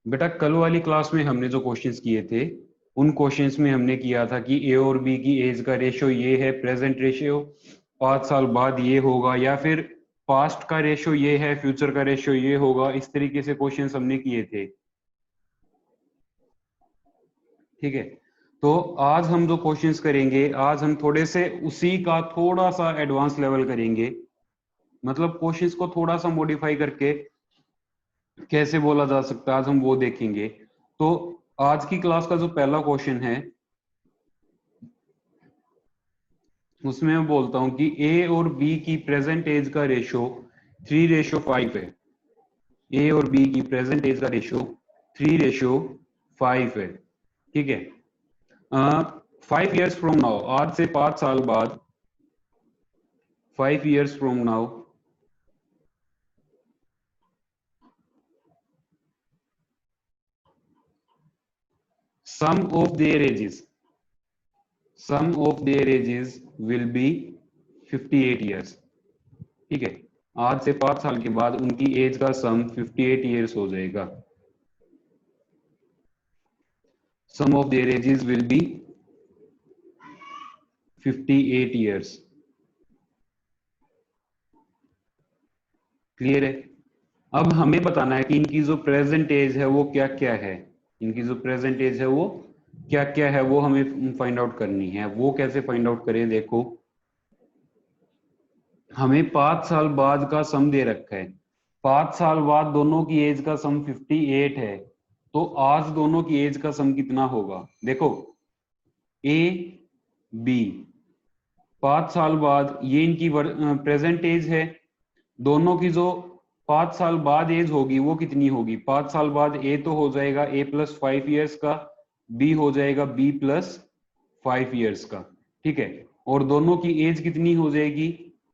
बेटा कल वाली क्लास में हमने जो क्वेश्चंस किए थे, उन क्वेश्चंस में हमने किया था कि ए और बी की एज का रेशियो ये है, प्रेजेंट रेशियो 5 साल बाद ये होगा, या फिर पास्ट का रेशियो ये है, फ्यूचर का रेशियो ये होगा। इस तरीके से क्वेश्चंस हमने किए थे। ठीक है, तो आज हम जो क्वेश्चंस करेंगे, आज हम थोड़े से उसी का थोड़ा सा एडवांस लेवल करेंगे। मतलब क्वेश्चंस को थोड़ा सा मॉडिफाई करके कैसे बोला जा सकता है, आज हम वो देखेंगे। तो आज की क्लास का जो पहला क्वेश्चन है, उसमें मैं बोलता हूं कि ए और बी की प्रेजेंट एज का रेशियो 3:5 है। ए और बी की प्रेजेंट एज का रेशियो 3:5 है। ठीक है, 5 years फ्रॉम नाउ, आज से 5 साल बाद, 5 years from now, sum of their ages sum of their ages will be 58 years। ठीक है, आज से 5 साल के बाद उनकी एज का सम 58 years हो जाएगा। sum of their ages will be 58 years। Clear है? अब हमें बताना है कि इनकी जो प्रेजेंट एज है वो क्या क्या है। इनकी जो प्रेजेंट एज है वो क्या क्या है, वो हमें फाइंड आउट करनी है। वो कैसे फाइंड आउट करें? देखो, हमें 5 साल बाद का सम दे रखा है। 5 साल बाद दोनों की एज का सम 58 है, तो आज दोनों की एज का सम कितना होगा? देखो, ए बी, 5 साल बाद ये इनकी प्रेजेंट एज है। दोनों की जो 5 साल बाद एज होगी वो कितनी होगी? 5 साल बाद ए तो हो जाएगा A+5 years का, बी हो जाएगा B+5 years का। ठीक है, और दोनों की एज कितनी हो जाएगी?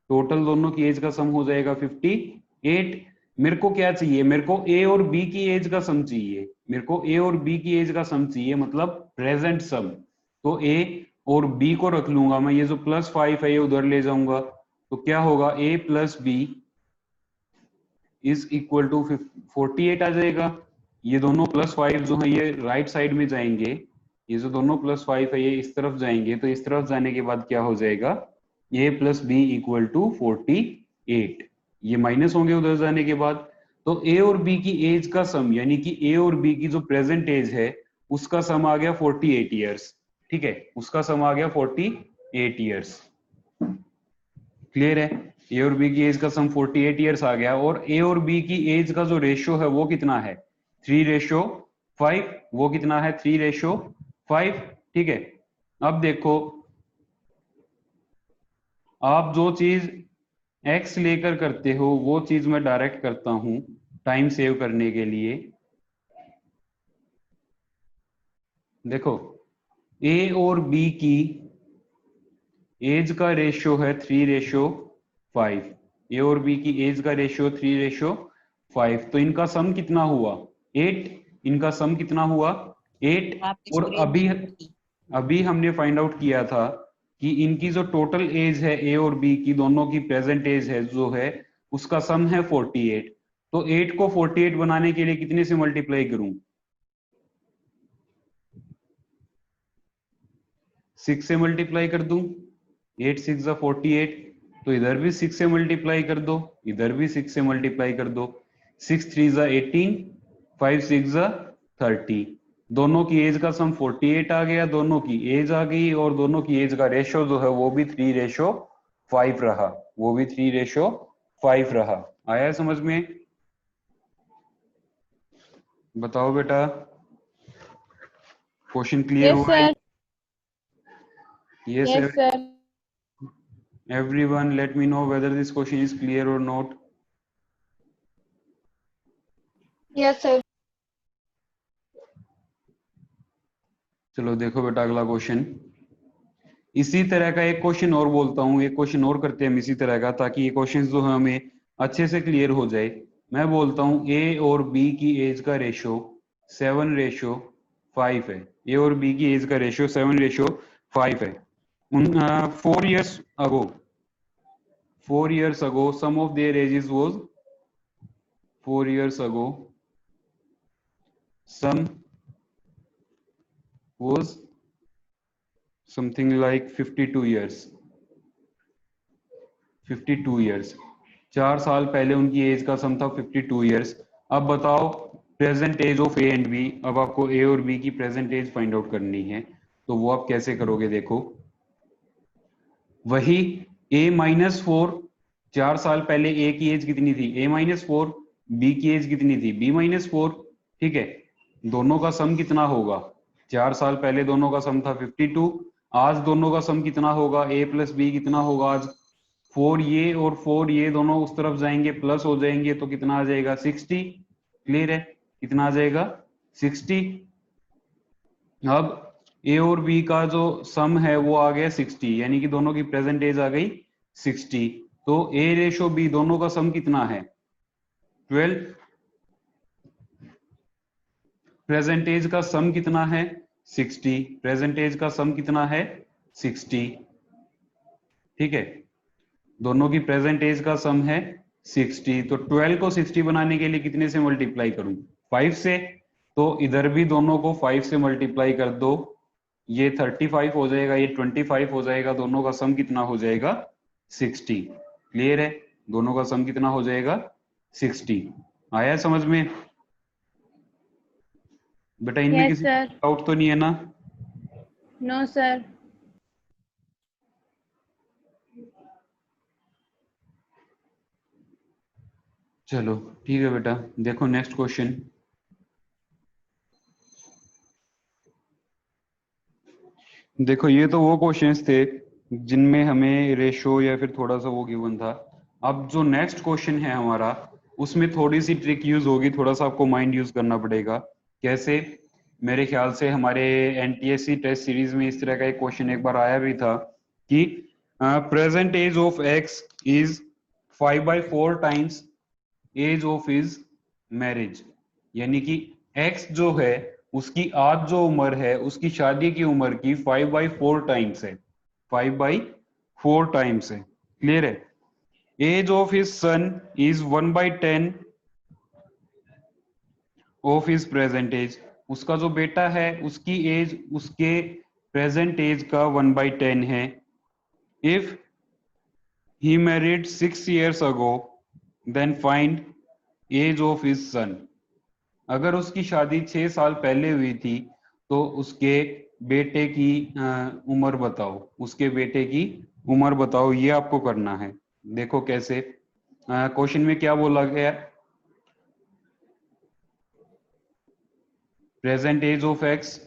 टोटल दोनों की एज का सम हो जाएगा 58। मेरे को क्या चाहिए? मेरे को ए और बी की एज का सम चाहिए। मेरे को ए और बी की एज का सम चाहिए, मतलब प्रेजेंट सम। तो ए और बी को रख लूंगा मैं, ये जो +5 है ये उधर ले जाऊंगा, तो क्या होगा? A+B इज इक्वल टू 48 आ जाएगा। ये दोनों +5 जो है ये राइट साइड में जाएंगे, ये जो दोनों +5 है ये इस तरफ जाएंगे, तो इस तरफ जाने के बाद क्या हो जाएगा? A+B equal to 48। ये माइनस होंगे उधर जाने के बाद। तो ए और बी की एज का सम, यानी कि ए और बी की जो प्रेजेंट एज है उसका सम आ गया 48 ईयर्स। ठीक है, उसका सम आ गया 48 ईयर्स। क्लियर है? ए और बी की एज का सम 48 ईयर्स आ गया, और ए और बी की एज का जो रेशियो है वो कितना है? 3:5। वो कितना है? 3:5। ठीक है, अब देखो, आप जो चीज एक्स लेकर करते हो वो चीज मैं डायरेक्ट करता हूं टाइम सेव करने के लिए। देखो, ए और बी की एज का रेशियो है 3:5। ए और बी की एज का रेशियो 3:5, तो इनका सम कितना हुआ? 8। इनका सम कितना हुआ? 8। और अभी अभी हमने फाइंड आउट किया था कि इनकी जो टोटल एज है ए और बी की, दोनों की प्रेजेंट एज है जो है, उसका सम है 48। तो 8 को 48 बनाने के लिए कितने से मल्टीप्लाई करूं? 6 से मल्टीप्लाई कर दूं। 8 6 जा 48, तो इधर भी 6 से मल्टीप्लाई कर दो, इधर भी 6 से मल्टीप्लाई कर दो। 6 3 जा 18, 5 6 जा 30। दोनों की एज का सम 48 आ गया, दोनों की एज आ गई, और दोनों की एज का रेशो जो है वो भी 3:5 रहा। वो भी 3:5 रहा। आया समझ में? बताओ बेटा, क्वेश्चन क्लियर यस हुआ है? Sir. Yes yes sir. everyone, let me know whether this question is clear or not। Yes sir. चलो देखो बेटा, अगला क्वेश्चन इसी तरह का एक क्वेश्चन और बोलता हूँ, एक क्वेश्चन और करते हैं हम इसी तरह का, ताकि ये क्वेश्चन जो है हमें अच्छे से क्लियर हो जाए। मैं बोलता हूँ ए और बी की एज का रेशियो 7:5 है। ए और बी की एज का रेशियो 7:5 है। 4 years ago, 4 years ago sum of their ages was 4 years ago sum was something like 52 years 52 years 4 साल पहले उनकी एज का सम था 52 years। अब बताओ present age of A and B. अब आपको ए और बी की प्रेजेंट एज फाइंड आउट करनी है, तो वो आप कैसे करोगे? देखो वही a-4, 4 साल पहले ए की एज कितनी थी? a-4। बी की एज कितनी थी? b-4। ठीक है, दोनों का सम कितना होगा? 4 साल पहले दोनों का सम था 52। आज दोनों का सम कितना होगा? a प्लस बी कितना होगा आज? 4 ये और 4 ये दोनों उस तरफ जाएंगे, प्लस हो जाएंगे, तो कितना आ जाएगा? 60। क्लियर है? कितना आ जाएगा? 60। अब ए और बी का जो सम है वो आ गया 60, यानी कि दोनों की प्रेजेंट एज आ गई 60। तो ए रेशो बी दोनों का सम कितना है? 12। प्रेजेंट एज का सम कितना है? 60। प्रेजेंट एज का सम कितना है? 60। ठीक है, दोनों की प्रेजेंट एज का सम है 60। तो 12 को 60 बनाने के लिए कितने से मल्टीप्लाई करूं? 5 से। तो इधर भी दोनों को 5 से मल्टीप्लाई कर दो, ये 35 हो जाएगा, ये 25 हो जाएगा, दोनों का सम कितना हो जाएगा? 60। क्लियर है? दोनों का सम कितना हो जाएगा? 60। आया समझ में? बेटा इनमें Yes, किसी sir. डाउट तो नहीं है ना? No, sir. चलो ठीक है बेटा, देखो नेक्स्ट क्वेश्चन। देखो ये तो वो क्वेश्चंस थे जिनमें हमें रेशो या फिर थोड़ा सा वो गिवन था। अब जो नेक्स्ट क्वेश्चन है हमारा, उसमें थोड़ी सी ट्रिक यूज होगी, थोड़ा सा आपको माइंड यूज करना पड़ेगा। कैसे? मेरे ख्याल से हमारे एनटीएससी टेस्ट सीरीज में इस तरह का एक क्वेश्चन एक बार आया भी था कि present age of x is 5/4 times age of his marriage. यानी कि एक्स जो है उसकी आज जो उम्र है उसकी शादी की उम्र की 5/4 टाइम्स है। 5/4 टाइम्स है। क्लियर है? Age of his son is 1/10 of his present age. उसका जो बेटा है उसकी एज उसके प्रेजेंट एज का 1/10 है। If he married 6 years ago then find age of his son. अगर उसकी शादी 6 साल पहले हुई थी तो उसके बेटे की उम्र बताओ। उसके बेटे की उम्र बताओ, ये आपको करना है। देखो कैसे। क्वेश्चन में क्या बोला गया? Present age of X,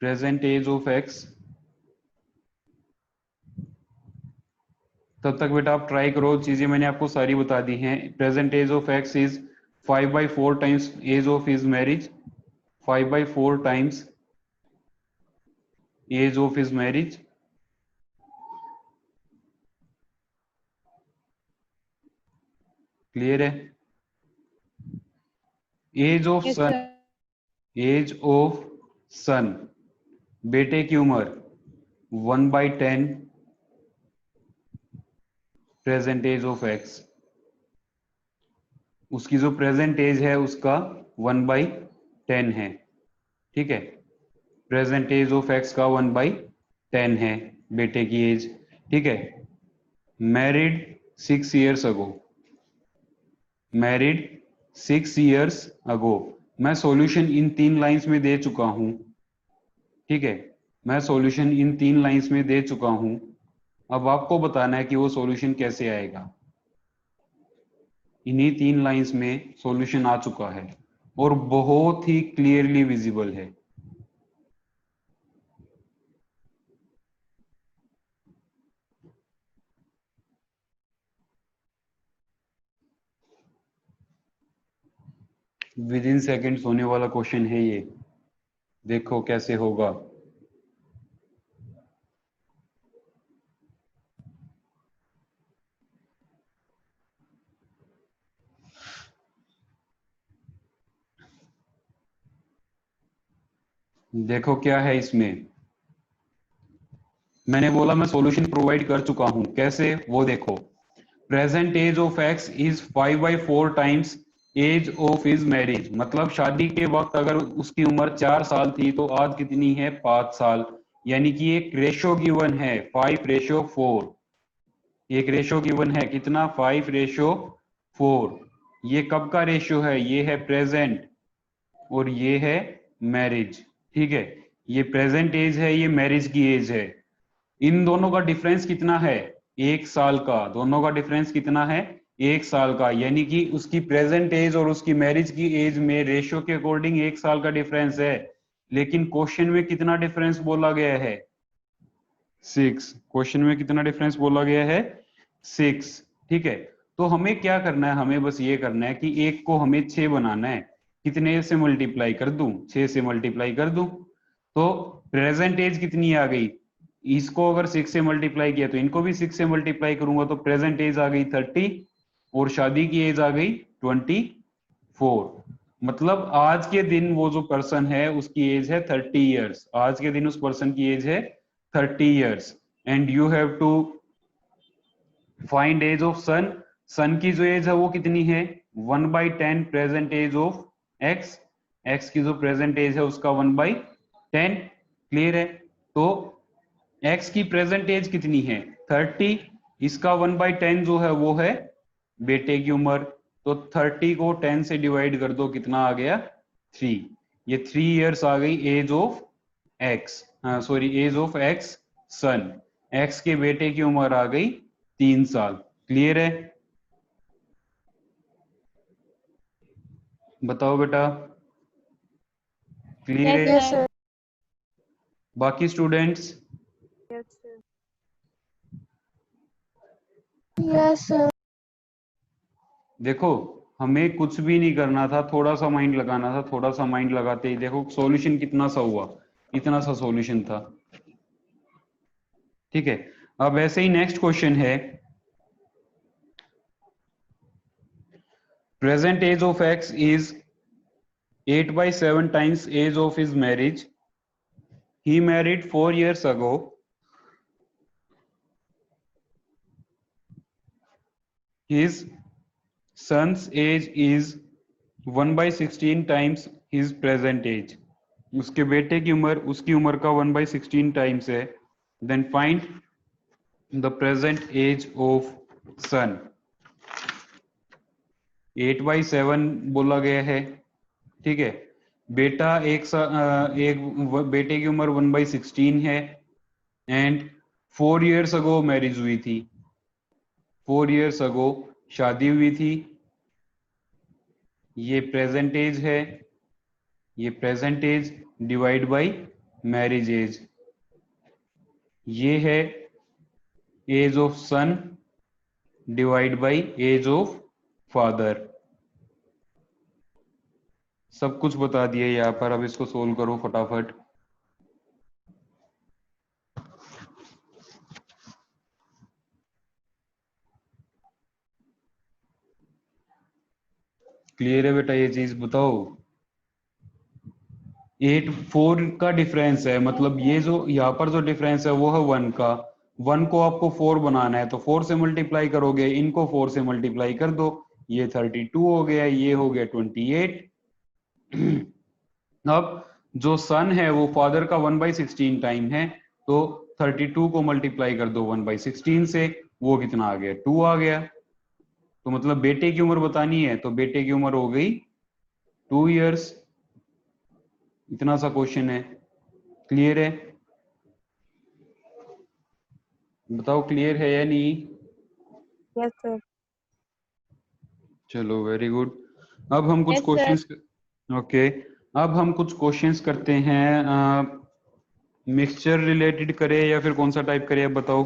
present age of X. तब तक बेटा आप ट्राई करो, चीजें मैंने आपको सारी बता दी हैं। Present age of x is 5/4 times age of his marriage. 5/4 times age of his marriage. Clear है? Age of Yes, son, sir. Age of son, बेटे की उम्र 1/10 प्रेजेंट एज ऑफ एक्स। उसकी जो प्रेजेंट एज है उसका 1/10 है। ठीक है, प्रेजेंट एज ऑफ एक्स का 1/10 है बेटे की एज। ठीक है, मैरिड 6 years अगो, मैरिड 6 years अगो। मैं सॉल्यूशन इन 3 लाइंस में दे चुका हूं। ठीक है, मैं सॉल्यूशन इन 3 लाइंस में दे चुका हूं। अब आपको बताना है कि वो सॉल्यूशन कैसे आएगा। इन्हीं 3 लाइंस में सॉल्यूशन आ चुका है और बहुत ही क्लियरली विजिबल है। विद इन सेकेंड्स होने वाला क्वेश्चन है ये। देखो कैसे होगा। देखो क्या है इसमें। मैंने बोला मैं सॉल्यूशन प्रोवाइड कर चुका हूं, कैसे वो देखो। Present age of x is 5/4 times age of his marriage. मतलब शादी के वक्त अगर उसकी उम्र 4 साल थी तो आज कितनी है, 5 साल। यानी कि एक रेशो गिवन है 5/4। एक रेशो गिवन है कितना, 5/4। ये कब का रेशो है, ये है प्रेजेंट और ये है मैरिज। ठीक है, ये प्रेजेंट एज है, ये मैरिज की एज है। इन दोनों का डिफरेंस कितना है, 1 साल का। दोनों का डिफरेंस कितना है, 1 साल का। यानी कि उसकी प्रेजेंट एज और उसकी मैरिज की एज में रेशियो के अकॉर्डिंग 1 साल का डिफरेंस है। लेकिन क्वेश्चन में कितना डिफरेंस बोला गया है, 6। क्वेश्चन में कितना डिफरेंस बोला गया है, 6। ठीक है, तो हमें क्या करना है, हमें बस ये करना है कि एक को हमें 6 बनाना है। कितने से मल्टीप्लाई कर दूं, 6 से मल्टीप्लाई कर दूं। तो प्रेजेंट एज कितनी आ गई, इसको अगर 6 से मल्टीप्लाई किया तो इनको भी 6 से मल्टीप्लाई करूंगा तो प्रेजेंट एज आ गई 30 और शादी की एज आ गई 24। मतलब आज के दिन वो जो पर्सन है उसकी एज है 30 इयर्स। आज के दिन उस पर्सन की एज है 30 years. And you have to find age of son. Son की जो एज है वो कितनी है, 1/10 present age of x. X की जो प्रेजेंट एज है उसका 1/10। क्लियर है, तो एक्स की प्रेजेंट एज कितनी है 30, इसका 1/10 जो है वो है बेटे की उम्र। तो 30 को 10 से डिवाइड कर दो, कितना आ गया, 3। ये 3 इयर्स आ गई age of X, sorry age of X son. X के बेटे की उम्र आ गई 3 साल। क्लियर है, बताओ बेटा, क्लियर Yes, है। sir. बाकी स्टूडेंट्स, Yes, sir. देखो हमें कुछ भी नहीं करना था, थोड़ा सा माइंड लगाना था। थोड़ा सा माइंड लगाते ही देखो सॉल्यूशन कितना सा हुआ, इतना सा सॉल्यूशन था। ठीक है, अब ऐसे ही नेक्स्ट क्वेश्चन है, present age of x is 8/7 times age of his marriage. He married 4 years ago। His son's age is 1/16 times his present age। उसके बेटे की उम्र उसकी उम्र का 1/16 टाइम्स है। Then find the present age of son. 8/7 बोला गया है। ठीक है, बेटा बेटे की उम्र 1/16 है एंड 4 years अगो मैरिज हुई थी। 4 years अगो शादी हुई थी। ये प्रेजेंट एज है, ये present age divide by marriage age. ये है age of son divide by age of father. सब कुछ बता दिया यहाँ पर, अब इसको सोल्व करो फटाफट। क्लियर है बेटा, ये चीज बताओ। 8 4 का डिफरेंस है, मतलब ये जो यहाँ पर जो डिफरेंस है वो है 1 का। 1 को आपको 4 बनाना है तो 4 से मल्टीप्लाई करोगे, इनको 4 से मल्टीप्लाई कर दो, ये 32 हो गया, ये हो गया 28। अब जो सन है वो फादर का 1/16 टाइम है, तो 32 को मल्टीप्लाई कर दो 1/16 से, वो कितना आ गया, 2 आ गया। तो मतलब बेटे की उम्र बतानी है तो बेटे की उम्र हो गई 2 years। इतना सा क्वेश्चन है। क्लियर है, बताओ क्लियर है या नहीं। Yes, sir. चलो वेरी गुड। अब हम कुछ Yes, sir. क्वेश्चंस, ओके, अब हम कुछ क्वेश्चंस करते हैं। मिक्सचर रिलेटेड करें या फिर कौन सा टाइप करें, अब बताओ।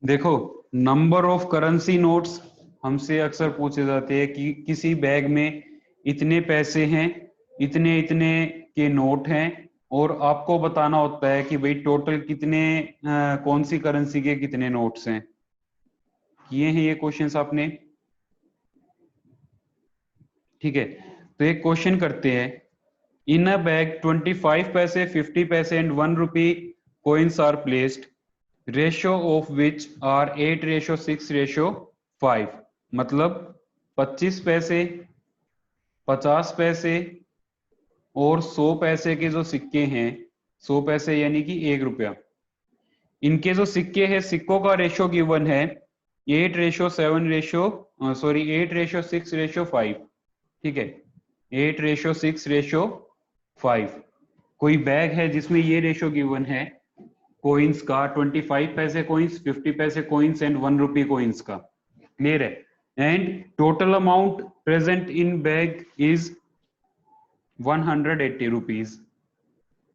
देखो नंबर ऑफ करेंसी नोट्स हमसे अक्सर पूछे जाते हैं कि किसी बैग में इतने पैसे हैं, इतने इतने के नोट हैं, और आपको बताना होता है कि भाई टोटल कितने कौन सी करेंसी के कितने नोट्स हैं। किए हैं ये क्वेश्चंस आपने? ठीक है, तो एक क्वेश्चन करते हैं। इन अ बैग 25 पैसे, 50 पैसे and 1 rupee coins are placed, ratio of which are 8:6:5। मतलब 25 पैसे, 50 पैसे और 100 पैसे के जो सिक्के हैं, 100 पैसे यानी कि 1 रुपया, इनके जो सिक्के हैं, सिक्कों का रेशो गिवन है 8:6:5। ठीक है, 8:6:5। कोई बैग है जिसमें ये रेशो गिवन है कोइंस का, 25 पैसे कोइंस, 50 पैसे कोइंस एंड 1 रुपी कोइंस का। क्लियर है? And total amount present in bag is 180 rupees.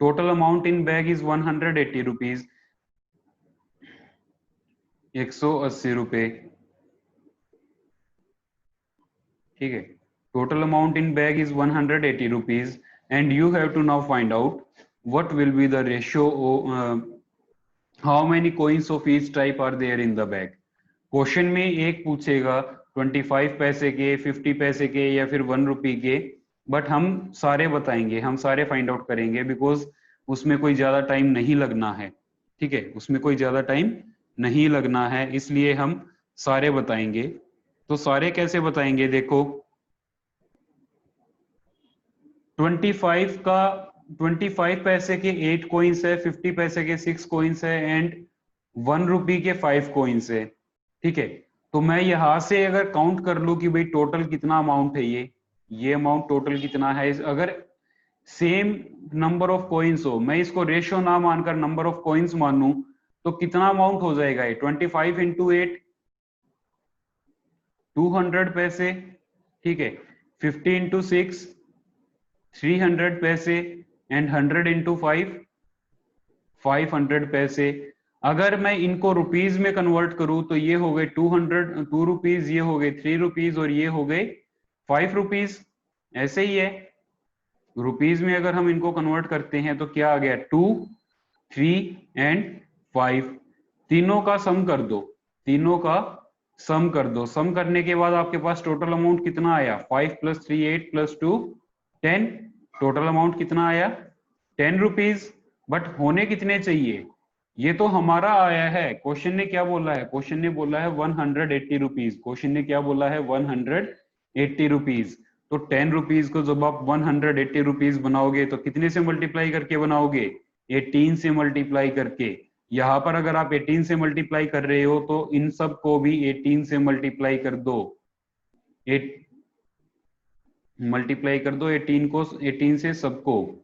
Total amount in bag is 180 rupees, 180 रुपए। ठीक है, total amount in bag is 180 rupees and you have to now find out what will be the ratio of how many coins of each type are there in the bag। Question में एक पूछेगा 25 पैसे के, 50 पैसे के या फिर 1 रुपी के, बट हम सारे बताएंगे, हम सारे फाइंड आउट करेंगे बिकॉज उसमें कोई ज्यादा टाइम नहीं लगना है। ठीक है, उसमें कोई ज्यादा टाइम नहीं लगना है, इसलिए हम सारे बताएंगे। तो सारे कैसे बताएंगे? देखो 25 पैसे के 8 कोइंस है, 50 पैसे के 6 कोइंस है एंड 1 रुपी के 5 कोइंस है। ठीक है, तो मैं यहां से अगर काउंट कर लूं कि भाई टोटल कितना अमाउंट है, ये अमाउंट टोटल कितना है, अगर सेम नंबर ऑफ कोइंस हो, मैं इसको रेशियो ना मानकर नंबर ऑफ कोइंस मानूं, तो कितना अमाउंट हो जाएगा ये? 25 इंटू 8 200 पैसे। ठीक है, 50 इंटू 6 300 पैसे एंड 100 इंटू 5 500 पैसे। अगर मैं इनको रुपीज में कन्वर्ट करूं तो ये हो गए 2 रुपीज, ये हो गए 3 रुपीज और ये हो गए 5 रुपीज। ऐसे ही है, रुपीज में अगर हम इनको कन्वर्ट करते हैं तो क्या आ गया? 2 3 एंड 5। तीनों का सम कर दो, तीनों का सम कर दो। सम करने के बाद आपके पास टोटल अमाउंट कितना आया? 5 + 3 8 + 2 10। टोटल अमाउंट कितना आया? 10 रुपीज। बट होने कितने चाहिए? ये तो हमारा आया है, क्वेश्चन ने क्या बोला है? क्वेश्चन ने बोला है 180 रुपीज। क्वेश्चन ने क्या बोला है? 180 रुपीज। तो 10 रुपीज को जब आप 180 रुपीज बनाओगे तो कितने से मल्टीप्लाई करके बनाओगे? 18 से मल्टीप्लाई करके। यहां पर अगर आप 18 से मल्टीप्लाई कर रहे हो तो इन सब को भी 18 से मल्टीप्लाई कर दो। मल्टीप्लाई कर दो 18 को, 18 से सबको।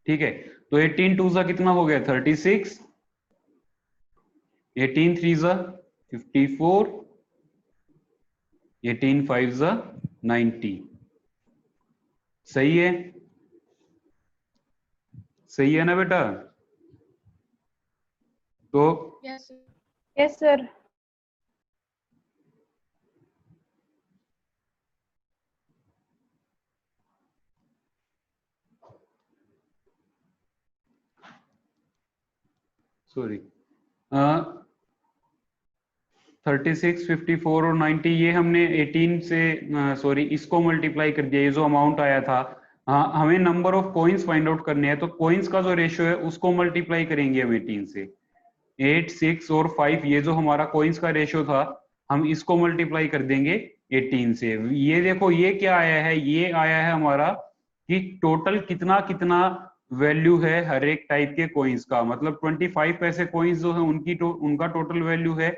ठीक है, तो 18 2 कितना हो गया? 36। 18 3 54, 18 5 90। सही है? सही है ना बेटा? तो यस सर। सॉरी, 36 54 और 90 ये हमने 18 से सॉरी इसको मल्टीप्लाई कर दिया, ये जो अमाउंट आया था। हाँ, हमें number of coins find out करने हैं, तो कॉइन्स का जो रेशियो है उसको मल्टीप्लाई करेंगे हम 18 से। 8 6 और 5 ये जो हमारा कॉइन्स का रेशियो था, हम इसको मल्टीप्लाई कर देंगे 18 से। ये देखो ये क्या आया है? ये आया है हमारा कि टोटल कितना कितना वैल्यू है हर एक टाइप के कॉइन्स का। मतलब 25 पैसे कॉइन्स जो है उनका टोटल वैल्यू है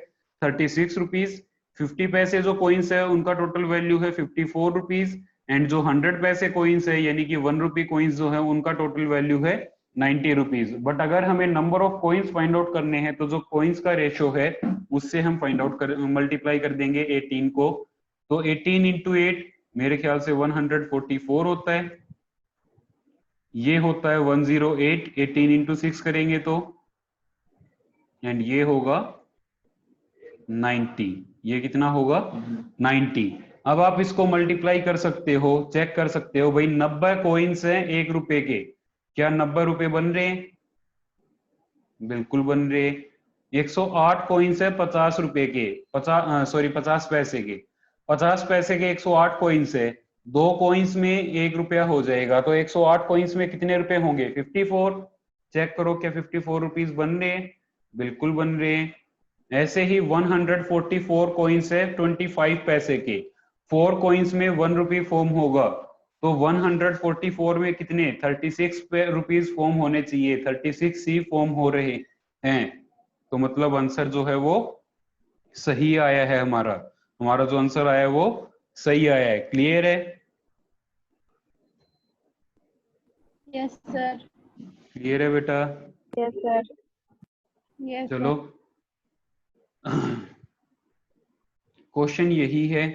36 रुपीज। 50 पैसे जो कॉइन्स है उनका टोटल वैल्यू है 54 रुपीज। एंड जो 100 पैसे कॉइन्स है यानी कि 1 रुपी कॉइन्स जो है उनका टोटल वैल्यू है 90 रुपीज। बट अगर हमें number of coins find out करने हैं तो जो कॉइन्स का रेशियो है उससे हम फाइंड आउट कर मल्टीप्लाई कर देंगे 18 को। तो 18 इंटू 8 मेरे ख्याल से 144 होता है। ये होता है 108। 18 इंटू 6 करेंगे तो, एंड ये होगा 90। ये कितना होगा? 90। अब आप इसको मल्टीप्लाई कर सकते हो, चेक कर सकते हो भाई 90 कॉइन्स हैं 1 रुपए के, क्या 90 रुपए बन रहे हैं? बिल्कुल बन रहे। 108 कॉइन्स है 50 रुपए के, 50 पैसे के। 50 पैसे के 108 कॉइन्स है, दो कॉइन्स में 1 रुपया हो जाएगा, तो 108 कॉइन्स में कितने रुपए होंगे? 54। चेक करो क्या 54 रुपीज बन रहे हैं? बिल्कुल बन रहे हैं। ऐसे ही 144 कॉइन्स है 25 पैसे के, 4 कॉइन्स में 1 रुपी फॉर्म होगा, तो 144 में कितने? 36 रुपीज फॉर्म होने चाहिए, 36 ही फॉर्म हो रहे हैं। तो मतलब आंसर जो है वो सही आया है, हमारा हमारा जो आंसर आया है वो सही आया है। क्लियर है? Yes sir. क्लियर है बेटा? Yes sir. यस चलो क्वेश्चन यही है,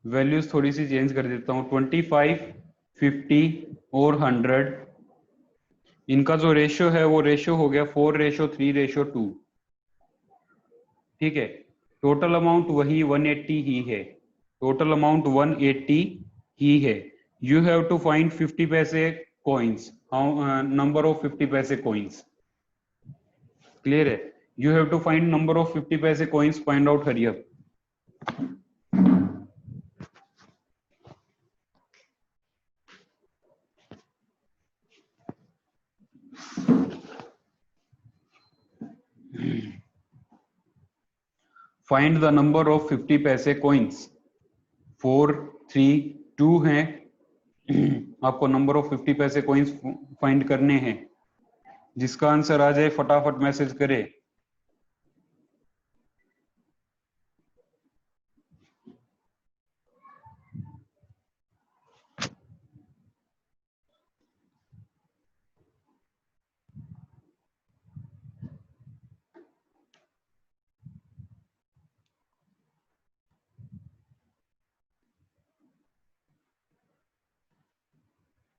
वैल्यूज थोड़ी सी चेंज कर देता हूं। 25, 50 और 100, इनका जो रेशियो है वो रेशियो हो गया 4:3:2। ठीक है, टोटल अमाउंट वही 180 ही है, टोटल अमाउंट 180 ही है। यू हैव टू फाइंड 50 पैसे कॉइन्स, नंबर ऑफ 50 पैसे कॉइन्स। क्लियर है? You have to find number of 50 पैसे coins, find out, hurry up. Find the number of 50 पैसे कॉइन्स। 4, 3, 2 हैं। आपको नंबर ऑफ 50 पैसे कॉइन्स फाइंड करने हैं। जिसका आंसर आ जाए फटाफट मैसेज करे।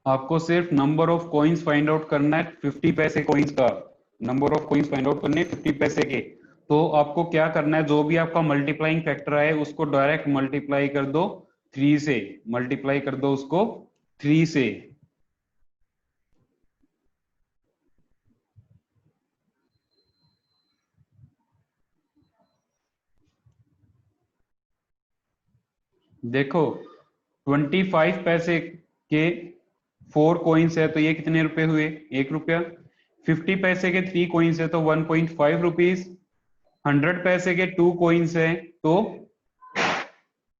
आपको सिर्फ number of coins find out करना है, 50 पैसे कॉइन्स का number of coins find out करने 50 पैसे के। तो आपको क्या करना है, जो भी आपका मल्टीप्लाइंग फैक्टर आए उसको डायरेक्ट मल्टीप्लाई कर दो 3 से, मल्टीप्लाई कर दो उसको 3 से। देखो 25 पैसे के 4 कॉइन्स है तो ये कितने रुपए हुए? 1 रुपया। 50 पैसे के 3 कॉइन्स है तो 1.5 रुपीज। 100 पैसे के 2 कॉइन्स है तो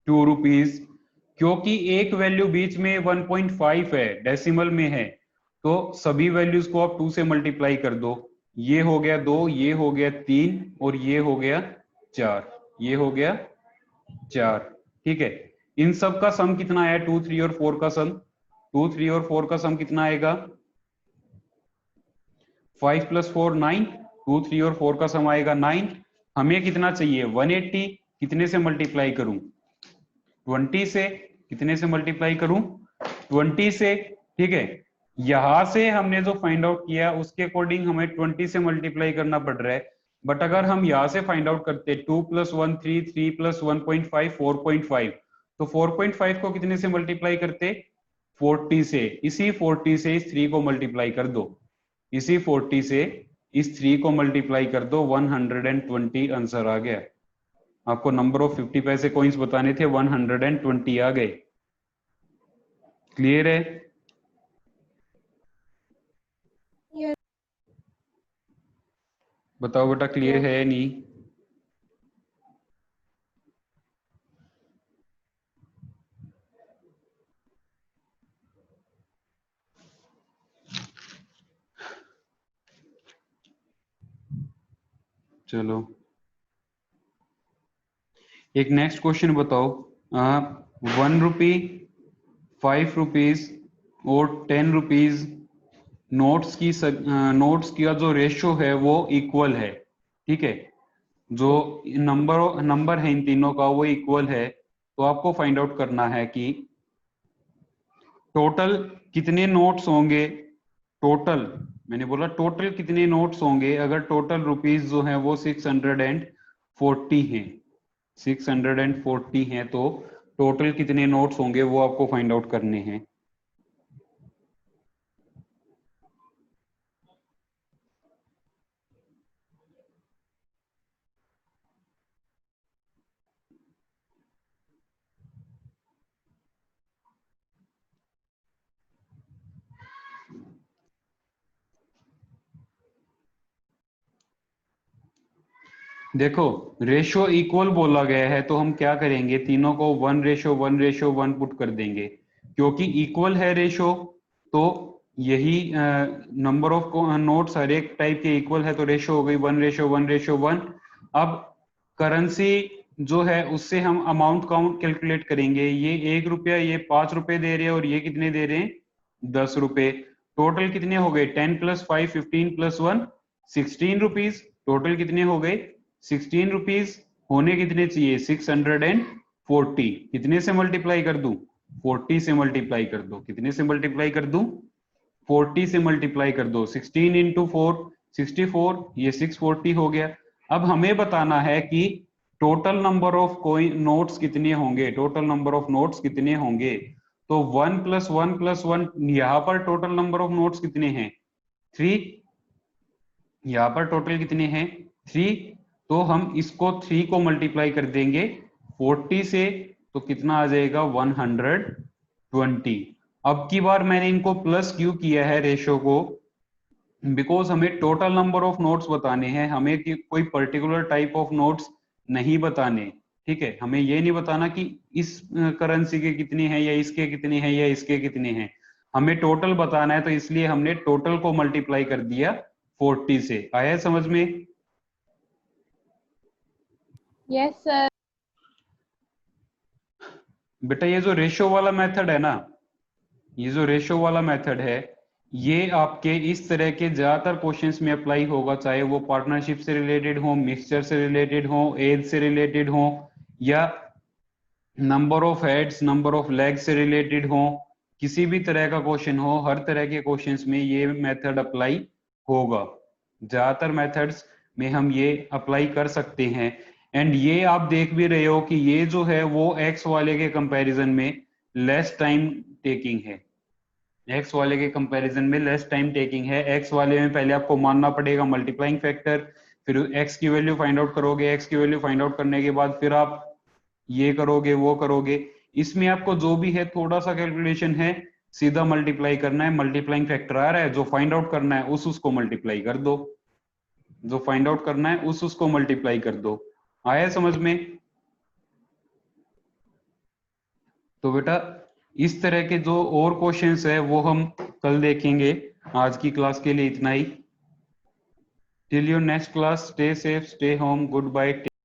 2 रुपीज। क्योंकि एक वैल्यू बीच में 1.5 है, डेसिमल में है, तो सभी वैल्यूज को आप 2 से मल्टीप्लाई कर दो। ये हो गया 2, ये हो गया 3 और ये हो गया 4, ये हो गया 4। ठीक है, इन सब का सम कितना है? 2, 3 और 4 का सम। 2, 3 और 4 का सम कितना आएगा? 5 + 4 9। 2, 3 और 4 का सम आएगा 9। हमें कितना चाहिए? 180। कितने से मल्टीप्लाई करूं? 20 से। कितने से मल्टीप्लाई करूं? 20 से। ठीक है, यहां से हमने जो फाइंड आउट किया उसके अकॉर्डिंग हमें 20 से मल्टीप्लाई करना पड़ रहा है। बट अगर हम यहां से फाइंड आउट करते 2 + 1 3, 3 + 1.5 4.5, तो 4.5 को कितने से मल्टीप्लाई करते? 40 से। इसी 40 से इस 3 को मल्टीप्लाई कर दो, इसी 40 से इस 3 को मल्टीप्लाई कर दो, 120 आंसर आ गया। आपको नंबर ऑफ 50 पैसे कॉइन्स बताने थे, 120 आ गए। क्लियर है? यस। बताओ बेटा, क्लियर है या नहीं? चलो एक नेक्स्ट क्वेश्चन बताओ। 1 रुपी, 5 रुपीज और 10 रुपीज नोट्स की नोट्स का जो रेशियो है वो इक्वल है। ठीक है, जो नंबर है इन तीनों का वो इक्वल है। तो आपको फाइंड आउट करना है कि टोटल कितने नोट्स होंगे। टोटल, मैंने बोला टोटल कितने नोट्स होंगे अगर टोटल रुपीज जो है वो 640 हैं। 640 हैं तो टोटल कितने नोट्स होंगे वो आपको फाइंड आउट करने हैं। देखो रेशो इक्वल बोला गया है तो हम क्या करेंगे, तीनों को 1:1:1 पुट कर देंगे, क्योंकि इक्वल है रेशो। तो यही नंबर ऑफ नोट्स हर एक टाइप के इक्वल है, तो रेशो हो गई 1:1:1। अब करेंसी जो है उससे हम अमाउंट काउंट कैलकुलेट करेंगे। ये 1 रुपया, ये 5 रुपए दे रहे हैं, और ये कितने दे रहे हैं, 10 रुपए। टोटल कितने हो गए, 10 + 5 15 + 1 16 रुपीज। टोटल कितने हो गए, 16 रुपीज। होने कितने चाहिए, 640। कितने से मल्टीप्लाई कर दूं, 40 से मल्टीप्लाई कर दो। कितने से मल्टीप्लाई कर दूं, 40 से मल्टीप्लाई कर दो। 16 × 4 64, ये 640 हो गया। अब हमें बताना है कि total number of coin notes कितने होंगे, टोटल नंबर ऑफ नोट्स कितने होंगे। तो 1 + 1 + 1, यहां पर टोटल नंबर ऑफ नोट्स कितने हैं, 3। यहां पर टोटल कितने हैं, 3। तो हम इसको 3 को मल्टीप्लाई कर देंगे 40 से, तो कितना आ जाएगा, 120। अब की बार मैंने इनको प्लस क्यों किया है रेशो को, बिकॉज हमें टोटल नंबर ऑफ नोट्स बताने हैं, हमें कि कोई पर्टिकुलर टाइप ऑफ नोट्स नहीं बताने। ठीक है, हमें ये नहीं बताना कि इस करेंसी के कितने हैं, या इसके कितने हैं, या इसके कितने हैं। हमें टोटल बताना है, तो इसलिए हमने टोटल को मल्टीप्लाई कर दिया 40 से। आया समझ में। Yes sir. बेटा ये जो रेशो वाला मेथड है ना, ये जो रेशो वाला मेथड है, ये आपके इस तरह के ज्यादातर क्वेश्चंस में अप्लाई होगा, चाहे वो पार्टनरशिप से रिलेटेड हो, मिक्सचर से रिलेटेड हो, एज से रिलेटेड हो, या number of heads number of legs से रिलेटेड हो। किसी भी तरह का क्वेश्चन हो, हर तरह के क्वेश्चंस में ये मेथड अप्लाई होगा। ज्यादातर मेथड्स में हम ये अप्लाई कर सकते हैं। एंड ये आप देख भी रहे हो कि ये जो है वो एक्स वाले के कंपैरिजन में लेस टाइम टेकिंग है। एक्स वाले के कंपैरिजन में लेस टाइम टेकिंग है। एक्स वाले में पहले आपको मानना पड़ेगा मल्टीप्लाइंग फैक्टर, फिर एक्स की वैल्यू फाइंड आउट करोगे, एक्स की वैल्यू फाइंड आउट करने के बाद फिर आप ये करोगे वो करोगे। इसमें आपको जो भी है थोड़ा सा कैलकुलेशन है, सीधा मल्टीप्लाई करना है। मल्टीप्लाइंग फैक्टर आ रहा है, जो फाइंड आउट करना है उसको मल्टीप्लाई कर दो, जो फाइंड आउट करना है उसको मल्टीप्लाई कर दो। आया समझ में। तो बेटा इस तरह के जो और क्वेश्चंस है वो हम कल देखेंगे। आज की क्लास के लिए इतना ही। Till your next class, stay safe, stay home, good bye.